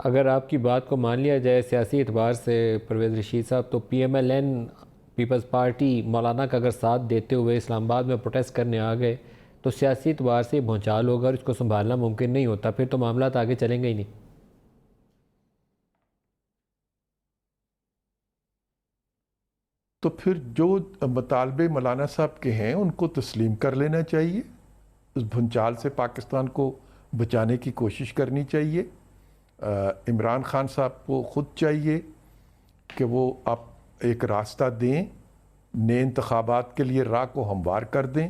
اگر آپ کی بات کو مان لیا جائے سیاسی اعتبار سے پرویز رشید صاحب، تو P M L N Peoples Party مولانا کا اگر ساتھ دیتے ہوئے اسلام آباد میں پروٹیسٹ کرنے آ گئے تو سیاسی اعتبار سے بھونچال ہوگا اور اس کو سنبھالنا ممکن نہیں ہوتا، پھر تو معاملات آگے چلیں گے ہی نہیں۔ تو پھر جو مطالبے مولانا صاحب کے ہیں ان کو تسلیم کر لینا چاہیے، اس بھونچال سے پاکستان کو بچانے کی کوشش کرنی چاہیے۔ عمران خان صاحب کو خود چاہیے کہ وہ اب ایک راستہ دیں، نئے انتخابات کے لیے راہ کو ہموار کر دیں،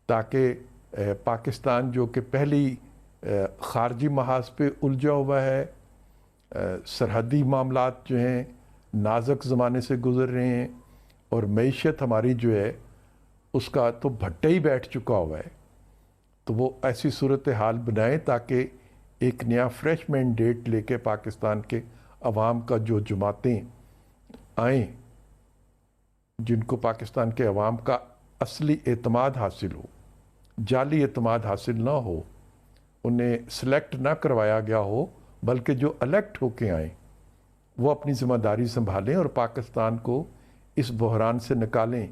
تاکہ پاکستان جو کہ پہلی خارجی محاذ پہ الجھا ہوا ہے، سرحدی معاملات جو ہیں نازک زمانے سے گزر رہے ہیں، اور معیشت ہماری جو ہے اس کا تو بھٹا ہی بیٹھ چکا ہوا ہے، تو وہ ایسی صورتحال بنائیں تاکہ ایک نیا فریش مینڈیٹ لے کے پاکستان کے عوام کا جو جماعتیں آئیں جن کو پاکستان کے عوام کا اصلی اعتماد حاصل ہو، جعلی اعتماد حاصل نہ ہو، انہیں سلیکٹ نہ کروایا گیا ہو، بلکہ جو الیکٹ ہو کے آئیں وہ اپنی ذمہ داری سنبھالیں اور پاکستان کو اس بحران سے نکالیں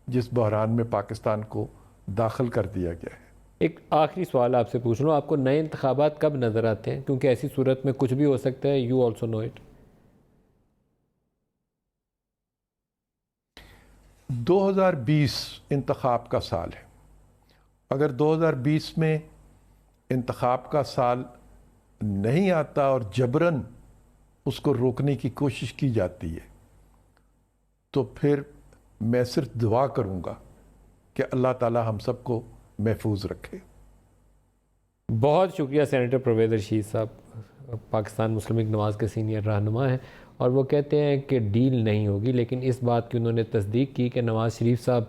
جس بحران میں پاکستان کو داخل کر دیا گیا ہے۔ ایک آخری سوال آپ سے پوچھ رہا ہوں، آپ کو نئے انتخابات کب نظر آتے ہیں؟ کیونکہ ایسی صورت میں کچھ بھی ہو سکتا ہے، یو آلسو نو اٹ۔ 2020 انتخاب کا سال ہے، اگر 2020 میں انتخاب کا سال نہیں آتا اور جبراً اس کو روکنے کی کوشش کی جاتی ہے تو پھر میں صرف دعا کروں گا کہ اللہ تعالی ہم سب کو محفوظ رکھے۔ بہت شکریہ سینیٹر پرویز رشید صاحب، پاکستان مسلم لیگ نواز کے سینئر رہنما ہیں، اور وہ کہتے ہیں کہ ڈیل نہیں ہوگی، لیکن اس بات کی انہوں نے تصدیق کی کہ نواز شریف صاحب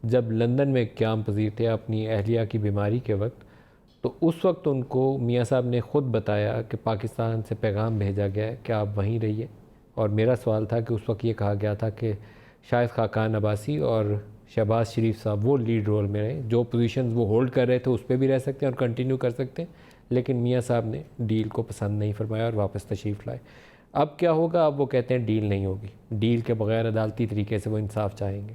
جب لندن میں قیام پذیر تھے اپنی اہلیہ کی بیماری کے وقت، تو اس وقت ان کو میاں صاحب نے خود بتایا کہ پاکستان سے پیغام بھیجا گیا ہے کہ آپ وہیں رہیے، اور میرا سوال تھا کہ اس وقت یہ کہا گیا تھا کہ شاہد خاقان عباسی اور شہباز شریف صاحب وہ لیڈ رول میں رہیں، جو پوزیشنز وہ ہولڈ کر رہے تھے اس پہ بھی رہ سکتے ہیں اور کنٹینیو کر سکتے ہیں، لیکن میاں صاحب نے ڈیل کو پسند نہیں فرمایا اور واپس تشریف لائے۔ اب کیا ہوگا؟ اب وہ کہتے ہیں ڈیل نہیں ہوگی، ڈیل کے بغیر عدالتی طریقے سے وہ انصاف چاہیں گے۔